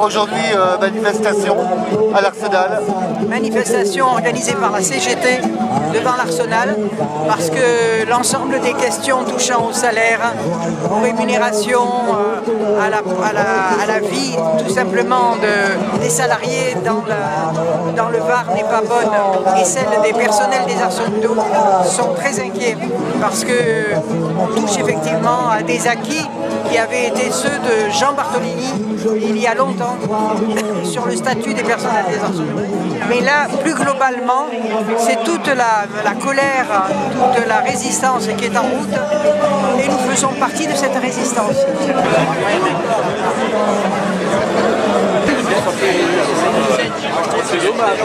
aujourd'hui manifestation à l'Arsenal. Manifestation organisée par la CGT devant l'Arsenal parce que l'ensemble des questions touchant au salaire, aux rémunérations, à la vie tout simplement des salariés dans le Var n'est pas bonne, et celle des personnels des Arsenaux sont très inquiets parce qu'on touche effectivement à des acquis qui avaient été ceux de Jean Bartolini il y a longtemps sur le statut des personnels des Arsenaux. Mais là, plus globalement, c'est toute la colère, toute la résistance qui est en route, et nous faisons partie de cette résistance. C'est dommage.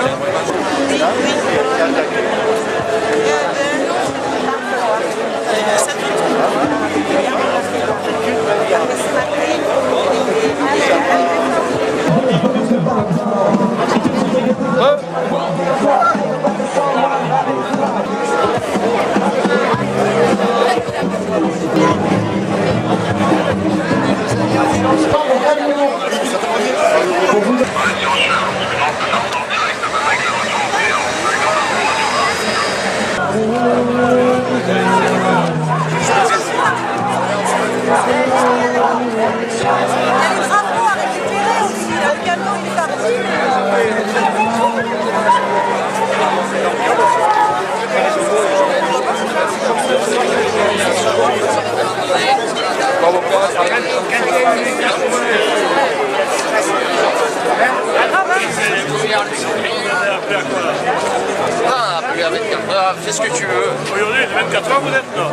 Fais ce que tu veux. Aujourd'hui, il est 24 heures, vous êtes là.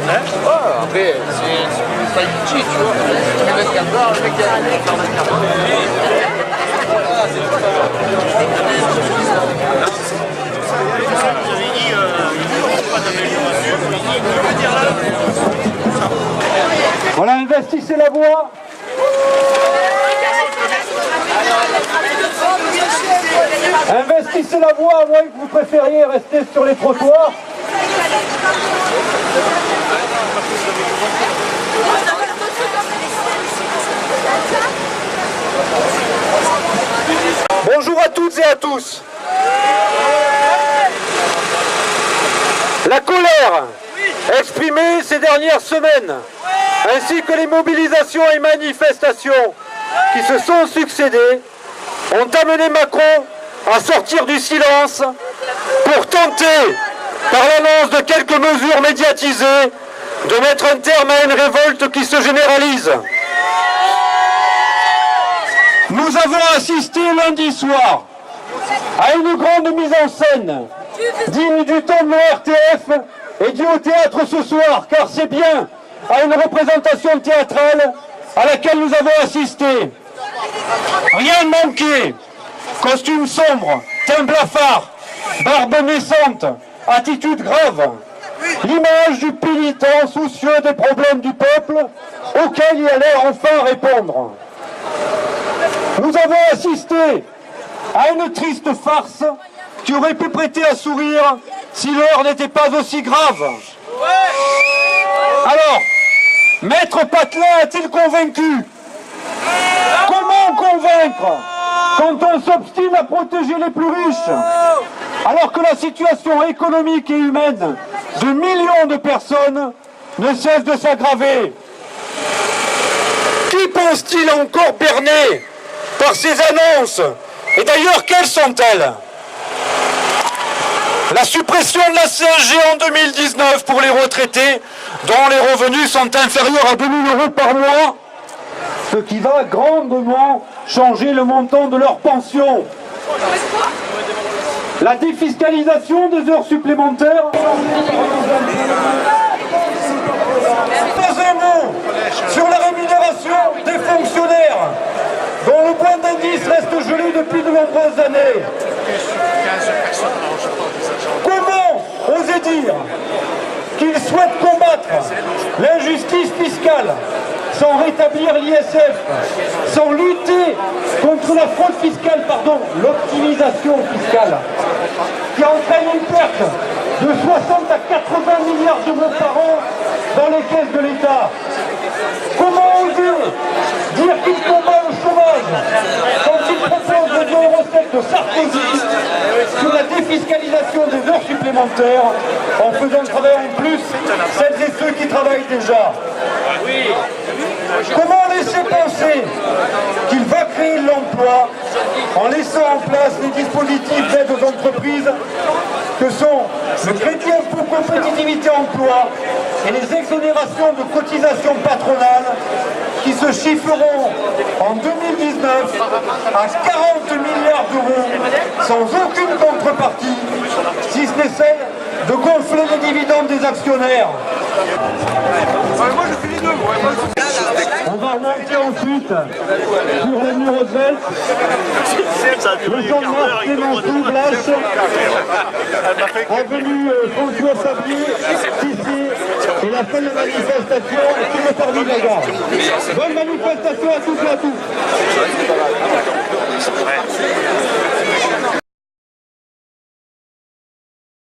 Hein? Oh, après, c'est pas utile, tu vois. Il est 24 heures, le mec il a 24 heures. Voilà, investissez la voie. Investissez la voie, à moins que vous préfériez rester sur les trottoirs. Bonjour à toutes et à tous. La colère exprimée ces dernières semaines, ainsi que les mobilisations et manifestations qui se sont succédées, ont amené Macron à sortir du silence pour tenter, par l'annonce de quelques mesures médiatisées, de mettre un terme à une révolte qui se généralise. Nous avons assisté lundi soir à une grande mise en scène, digne du temps de l'ORTF et du théâtre ce soir, car c'est bien à une représentation théâtrale à laquelle nous avons assisté. Rien ne manquait. Costume sombre, teint blafard, barbe naissante, attitude grave. L'image du pénitent soucieux des problèmes du peuple auquel il allait enfin répondre. Nous avons assisté à une triste farce qui aurait pu prêter à sourire si l'heure n'était pas aussi grave. Alors, Maître Patelin a-t-il convaincu? Comment convaincre quand on s'obstine à protéger les plus riches, alors que la situation économique et humaine de millions de personnes ne cesse de s'aggraver? Qui pense-t-il encore berné par ces annonces? Et d'ailleurs, quelles sont-elles? La suppression de la CSG en 2019 pour les retraités dont les revenus sont inférieurs à 2 000 € par mois, ce qui va grandement changer le montant de leur pension. La défiscalisation des heures supplémentaires. Posez un mot sur la rémunération des fonctionnaires, dont le point d'indice reste gelé depuis de nombreuses années. Comment oser dire qu'ils souhaitent combattre l'injustice fiscale sans rétablir l'ISF, sans lutter contre la fraude fiscale, l'optimisation fiscale, qui entraîne une perte de 60 à 80 milliards d'euros par an dans les caisses de l'État? Comment oser dire qu'ils combattent le chômage supplémentaires en faisant travailler en plus celles et ceux qui travaillent déjà. Comment laisser penser qu'il va créer de l'emploi en laissant en place les dispositifs d'aide aux entreprises que sont le crédit pour compétitivité emploi et les exonérations de cotisations patronales qui se chiffreront en 2019 à 40 milliards d'euros sans aucune contrepartie, si ce n'est celle de gonfler les dividendes des actionnaires. On va remonter ensuite sur le mur Roosevelt. Le Jean de Mars Clémenceau Blas, avenue François Fabier, ici, et la fin de la manifestation sur le parvis de la gare. Bonne manifestation à toutes et à tous.